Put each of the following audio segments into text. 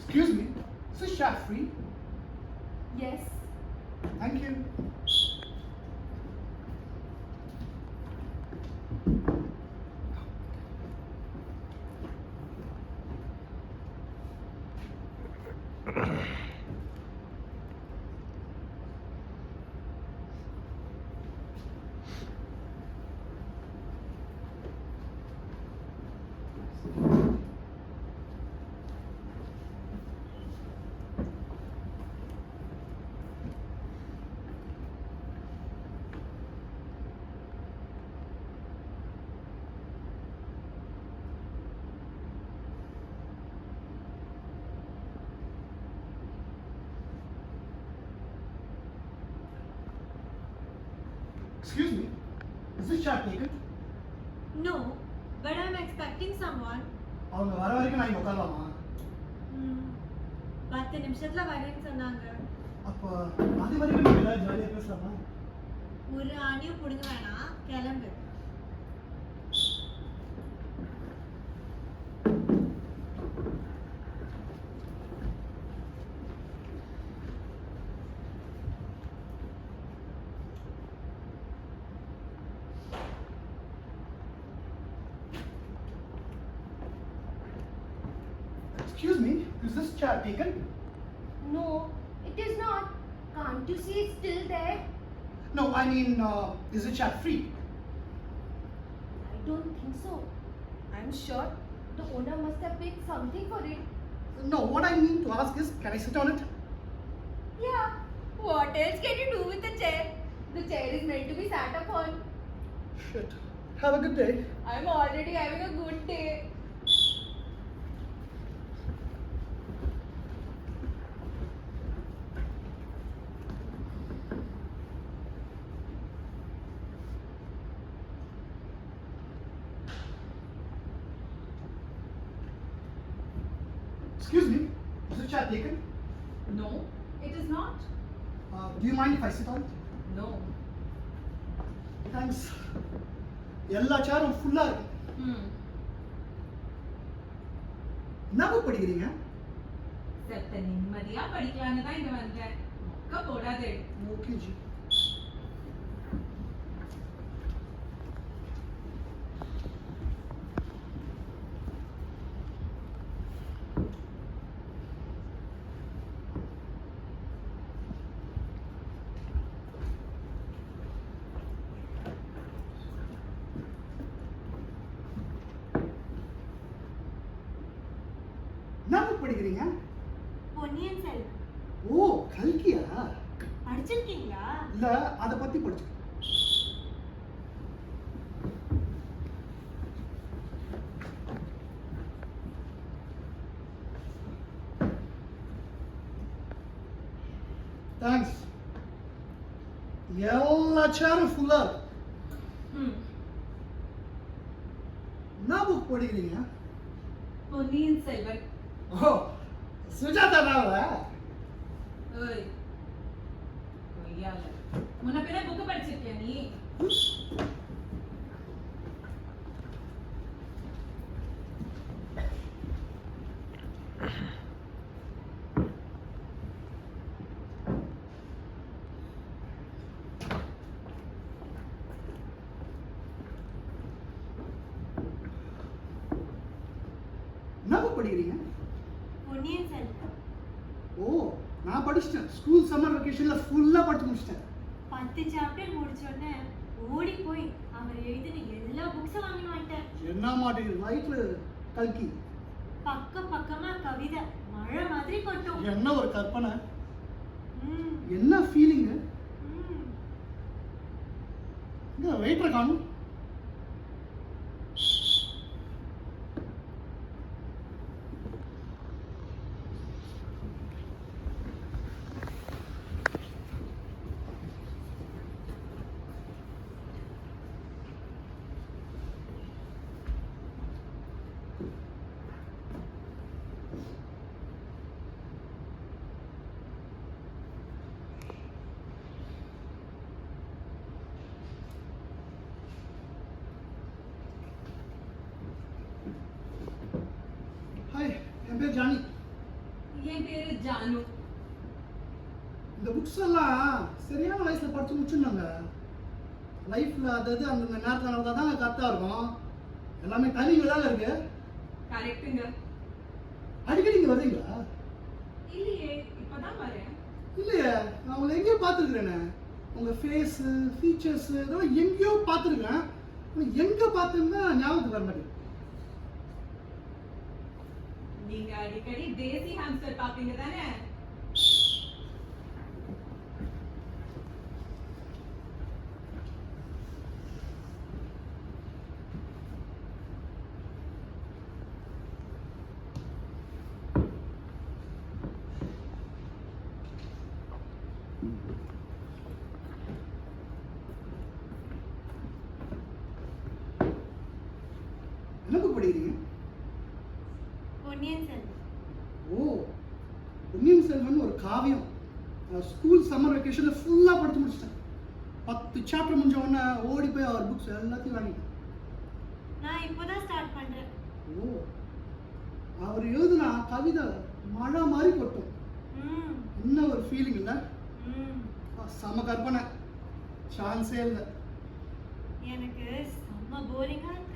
Excuse me, is this chat free? Yes. Thank you. Excuse me, is this chat taken? No, but I'm expecting someone. அவங்க வர வரைக்கும் நான் இங்க உட்காரலாமா? 10 நிமிஷத்துல வரேன்னு சொன்னாங்க. அப்போ அது வரைக்கும் நம்ம எல்லாரும் ஜாலியா பேசலாமா? ஒரு ஆணியும் புடுங்க வேணாம், கிளம்பு. Excuse me, is this chat taken? No, it is not. Can't you see it's still there? No, I mean, is the chat free? I don't think so. I'm sure the owner must have paid something for it. No, what I mean to ask is, can I sit on it? Yeah. What else can you do with the chair? The chair is meant to be sat upon. Shit. Have a good day. I'm already having a good day. Excuse me, is the chat taken? No, it is not. Do you mind if I sit on it? No. Thanks. எல்லா சேரும் ஃபுல்லா இருக்கு. என்ன book படிக்கிறீங்க? செத்த நிம்மதியா படிக்கலான்னு தான் இங்க வந்தேன். மொக்க போடாதே. Okay G. என்ன புக் படிக்கிறீங்க? பொன்னியின் செல்வன். ஓ, கல்கியா? படிச்சிருக்கீங்களா? இல்ல, அத பத்தி படிச்சு. தேங்க்ஸ். எல்லா சேரும் ஃபுல்லா இருக்கு. என்ன புக் படிக்கிறீங்க? பொன்னியின் செல்வன். ஓ, சுஜாதா நாவலா? ஏய். கொய்யால. முன்ன பின்ன புக் படிச்சிருக்கியா நீ? என்ன புக் படிக்கிறீங்க? பொன்னியின் செல்வன். ஓ, நான் படிச்சிட்டேன். ஸ்கூல் சம்மர் வெக்கேஷன்ல ஃபுல்லா படிச்சு முடிச்சிட்டேன். 10 சாப்டர் முடிச்சோடனே ஓடி போய் அவர் எழுதின எல்லா புக்ஸும் வாங்கி வந்துட்டேன். என்ன மாட்டேங்குது வயிற்றுல கல்கி. பக்கமா கவிதை மழை மாதிரி கொட்டும். என்ன ஒரு கற்பனை. ம், என்ன ஃபீலிங். ம். இந்த வெயிட்டரை காணும். ஹாய், என் பேர் ஜானி. என் பேரு ஜானு. இந்த புக்ஸ் எல்லாம் சரியான வயசுல படிச்சு முடிச்சுருந்தாங்க. லைஃப்ல அதாவது அந்த நேரத்தில் நடந்தால் தாங்க கரெக்டாக இருக்கும். எல்லாமே டைமிங்கில் தாங்க இருக்கு. கரெக்ட்டுங்க. அடிக்கடி இங்கே வருவீங்களா? இல்லையே, இப்பதான் வரேன். இல்லையே, நான் உங்களை எங்கேயோ பார்த்துருக்குறேனே. உங்கள் ஃபேஸு ஃபீச்சர்ஸு இதெல்லாம் எங்கேயோ பார்த்துருக்கேன். ஆனால் எங்கே பார்த்துருந்தா ஞாபகத்துக்கு வர மாட்டேங்குது. நீங்க அடிக்கடி தேசி ஹாம்ஸ்டர் பாப்பீங்க தானே? என்ன புக் படிக்கிறீங்க? பொன்னியின் செல்வன். ஓ, பொன்னியின் செல்வன் ஒரு காவியம். ஸ்கூல் சம்மர் வெக்கேஷனில் ஃபுல்லாக படித்து முடிச்சிட்டேன். 10 சாப்டர் முடிஞ்ச உடனே ஓடி போய் அவர் புக்ஸ் எல்லாத்தையும் வாங்கிட்டேன். நான் இப்போதான் ஸ்டார்ட் பண்றேன். ஓ, அவர் எழுதுனா கவிதை மழை மாதிரி கொட்டும். ம் என்ன ஒரு ஃபீலிங் இல்லை? ம் செம கற்பனை, சான்ஸே இல்லை. எனக்கு செம்ம போரிங்கா இருக்கு.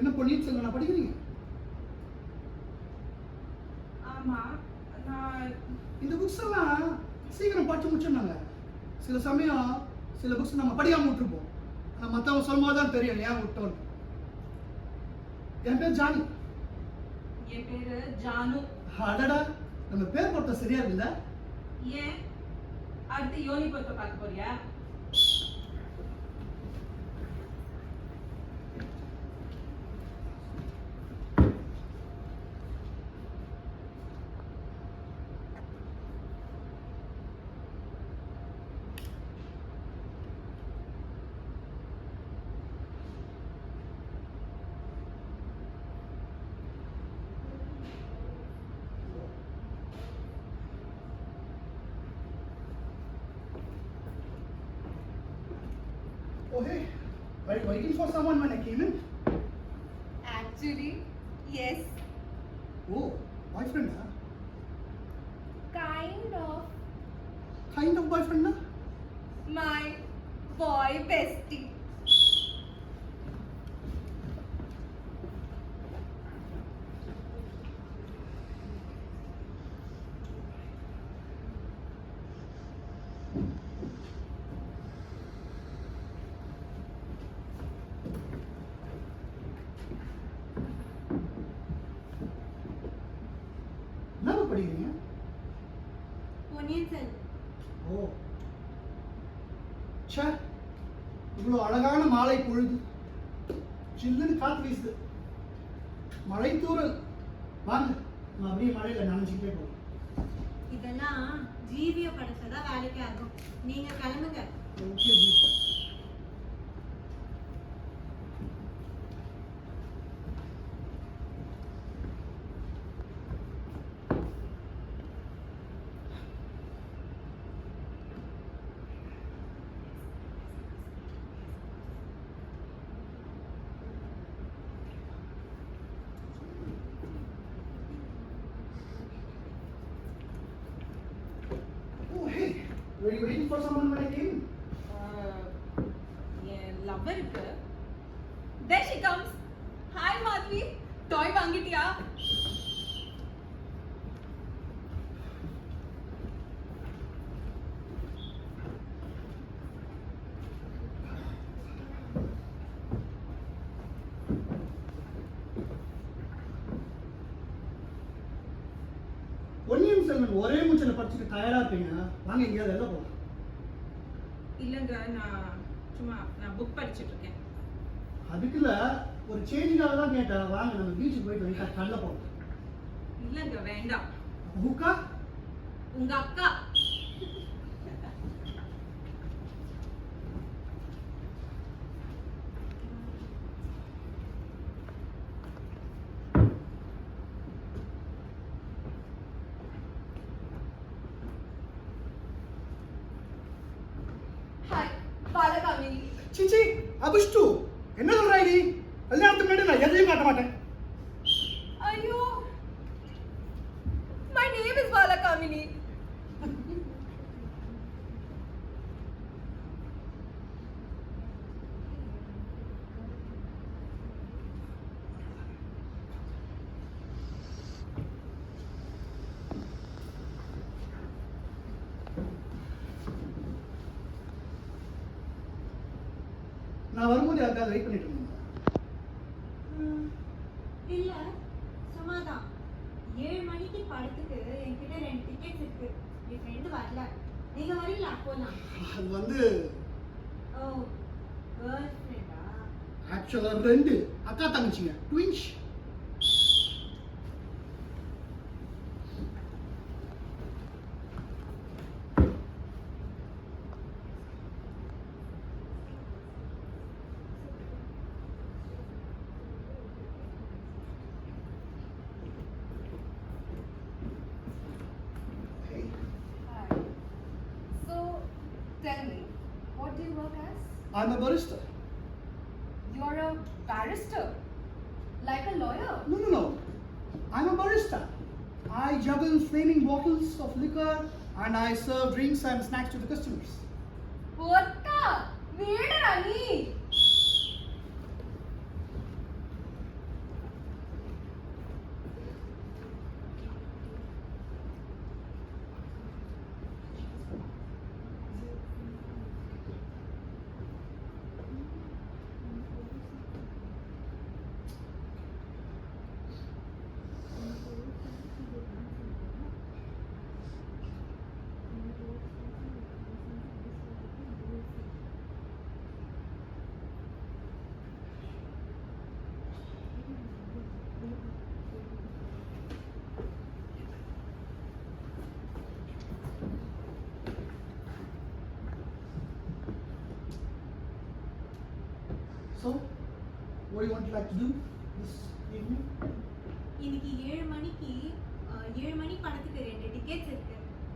என்ன பொன்னியின் செல்வனா படிக்கிறீங்க? ஆமா, நான் இந்த புக்ஸ் எல்லாம் சீக்கிரம் படிச்சு முடிச்சிருந்தாங்க. சில சமயம் சில புக்ஸ் நம்ம படிக்காம விட்டுருப்போம். ஆனால் மற்றவங்க சொல்லும்போது தான் தெரியும் ஏன் விட்டோம். என் பேர் ஜானி. என் பேரு ஜானு. அடடா, நம்ம பேர் பொறுத்த சரியா இருக்குல்ல? ஏன் அடுத்து யோனி பொறுத்த பார்க்க போறியா? Oh hey, were you waiting for someone when I came in? Actually, yes. Oh, boyfriend huh? Kind of. Kind of boyfriend na? My boy bestie. என்ன படிக்கிறீங்க? பொன்னியின் செல்வன். ஓ, ச்சே, இவ்வளோ அழகான மாலை பொழுது, சில்லுன்னு காத்து வீசுது, மழை தூறல். வாங்க, நம்ம அப்படியே மழையில நனைஞ்சிக்கிட்டே போகலாம். இதெல்லாம் ஜீவிய படத்துல வேலைக்கு ஆகும். நீங்க கிளம்புங்க. Okay G. Oh hey, were you waiting for someone when I came? என் லவ்வருக்கு. There she comes. Hi Madhavi, toy வாங்கிட்டியா? பொன்னியின் செல்வன் ஒரே மூச்சில் படிச்சுட்டு டயர்டா இருப்பீங்க, வாங்க எங்கேயாவது வெளில போகலாம். இல்லைங்க, நான் புக் படிச்சுட்டு இருக்கேன். அதுக்குள்ள ஒரு சேஞ்சுக்காக தான் கேட்டேன். வாங்க நம்ம பீச்சுக்கு போயிட்டு லைட்டா கடல போகலாம். இல்லைங்க, வேண்டாம். ஹூக்கா? உங்க அக்கா. Hi, Balakamini. சிச்சி அபிஷ்டு, என்ன சொல்ற நீ? கல்யாணத்துக்கு முன்னாடி நான் எதையும் காட்ட மாட்டேன். Ayyo, my name is Balakamini. நான் வரும்போது யாருக்காவது வெயிட் பண்ணிட்டு இருந்தேன். இல்ல சும்மாதான். 7 மணிக்கு படத்துக்கு என்கிட்ட 2 டிக்கெட்ஸ் இருக்கு. என் ஃப்ரெண்டு வரல. நீங்க வரீங்களா? போலாம். அது வந்து ஓ, கேர்ள் ஃப்ரெண்டா? ஆக்சுவலா 2 அக்கா தங்கச்சிங்க, twins. Hi. So, tell me, what do you work as? I'm a barista. You're a barrister? Like a lawyer? No. I'm a barista. I juggle flaming bottles of liquor and I serve drinks and snacks to the customers. Vodka! Vedara nee! So, what do you want to like to do this evening? இன்னைக்கு 7 மணி படத்துக்கு 2 tickets இருக்கு.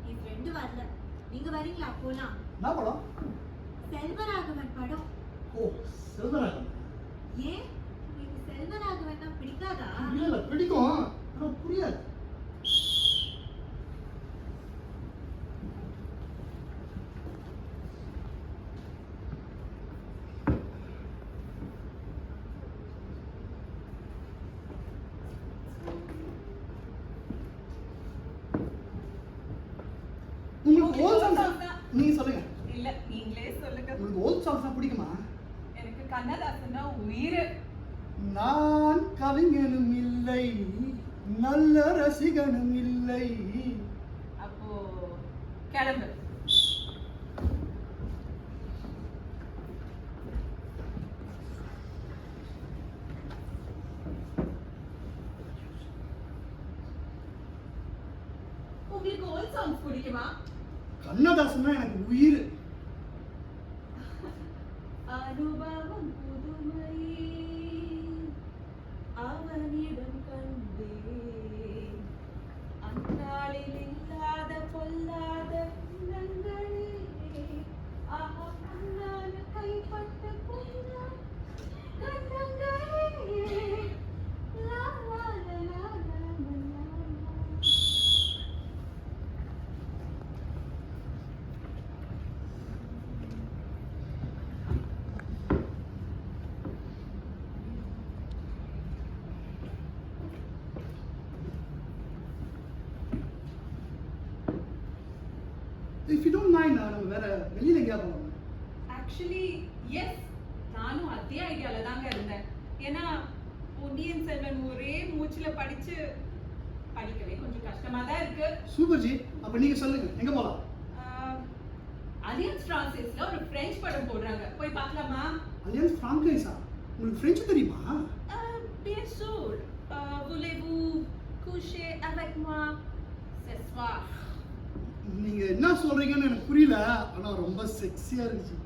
என் friend வரல. நீங்க வரீங்களா? போலாம். என்ன படம்? செல்வராகவன் படம். ஓ, செல்வராகவன். ஏன் உங்களுக்கு செல்வராகவன்னா பிடிக்காதா? இல்ல பிடிக்கும், ஆனா புரியாது. உங்களுக்கு ஓல்ட் சாங்ஸ் நீங்க சொல்லுங்க. இல்ல, நீங்களே சொல்லுங்க. உங்களுக்கு ஓல்ட் சாங்ஸ் பிடிக்குமா? எனக்கு கண்ணதாசன்னா உயிர். நான் கவிஞனும் இல்லை, நல்ல ரசிகனும் இல்லை. அப்போ கிளம்பு. உங்களுக்கு ஓல்ட் சாங்ஸ் பிடிக்குமா? கண்ணதாசன் தான் எனக்கு உயிர். அனுபவம் புதுமை அவனிடம் கண்டே, அந்நாளில் இல்லாத பொல்லாத எண்ணங்களே, ஆஹா பொன்னான கைப்பட்ட பொன்னா கண்ணங்களே, லா லா லா லா லா லா. If you don't mind, நம்ம வேற வெளியில எங்கேயா போகலாம். ஆக்சுவலி எஸ், நானும் அதே ஐடியால தாங்க இருந்தேன். ஏன்னா பொன்னியின் செல்வன் ஒரே மூச்சுல படிக்கவே கொஞ்சம் கஷ்டமா தான் இருக்கு. இருக்கு. Super G. அப்ப நீங்க சொல்லுங்க எங்க போலாம்? அலியன்ஸ் பிரான்சிஸ்ல ஒரு பிரெஞ்சு படம் போடுறாங்க. போய் பார்க்கலாமா? அலியன்ஸ் பிரான்கைஸா? உங்களுக்கு பிரெஞ்சு தெரியுமா? Bien sûr. Voulez-vous coucher avec moi ce soir? நீங்க என்ன சொல்றீங்கன்னு எனக்கு புரியல, ஆனா ரொம்ப செக்ஸியா இருந்துச்சு.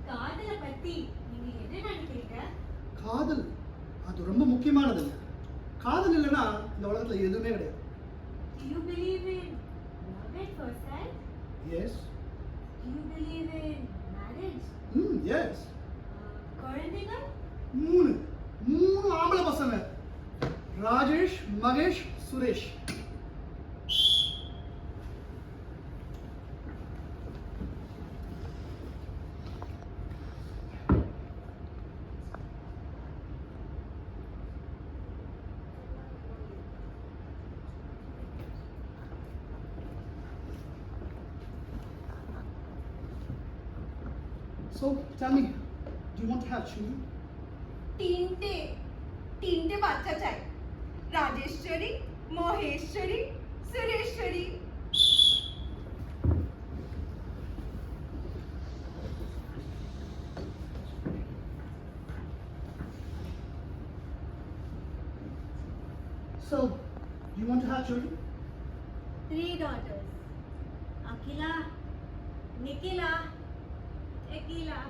காதலை பத்தி நீங்க என்ன நினைக்கிறீங்க? காதல் அது ரொம்ப முக்கியமானதுங்க. காதல் இல்லைன்னா இந்த உலகத்துல எதுவுமே கிடையாது. Do you believe in love at first sight? Yes. Do you believe in marriage? Yes. குழந்தைகள்? மூணு ஆம்பளை பசங்க. Rajesh, Mahesh, Suresh. So tell me, do you want to have children? तीनटे बाচ্চা চাই। Rajeshwari, Maheshwari, Sureshwari. So, do you want to have children? 3 daughters. Akila, Nikila, Akila.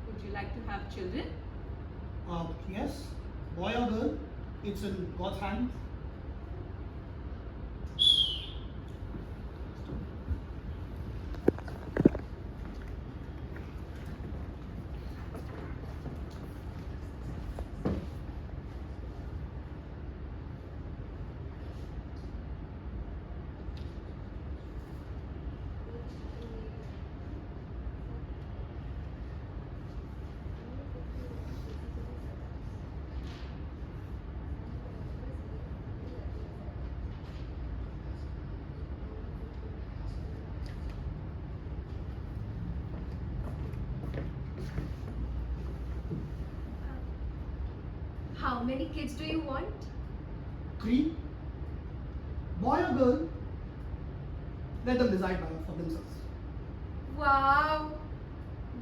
Would you like to have children? Yes. Boy or girl, it's in God's hands. How many kids do you want? 3. Boy or girl, let them decide for themselves. Wow!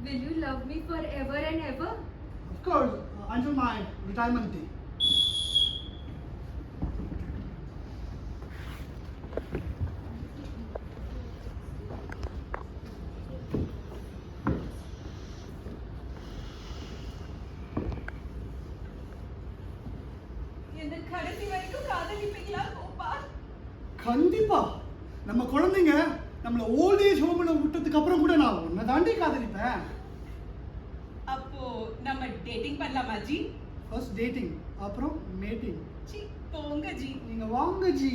Will you love me forever and ever? Of course, until my retirement day. இந்த கடைசி வரைக்கும் காதலிப்பீங்களா கோபால்? கண்டிப்பா நம்ம குழந்தைங்க நம்மள old age ஹோம்ல விட்டதுக்கு அப்புறம் கூட நான் உன்னை தாண்டி காதலிப்பேன். அப்போ நம்ம டேட்டிங் பண்ணலாமா ஜி? ஃபர்ஸ்ட் டேட்டிங், அப்புறம் மேட்டிங். சி போங்க ஜி. நீங்க வாங்க ஜி.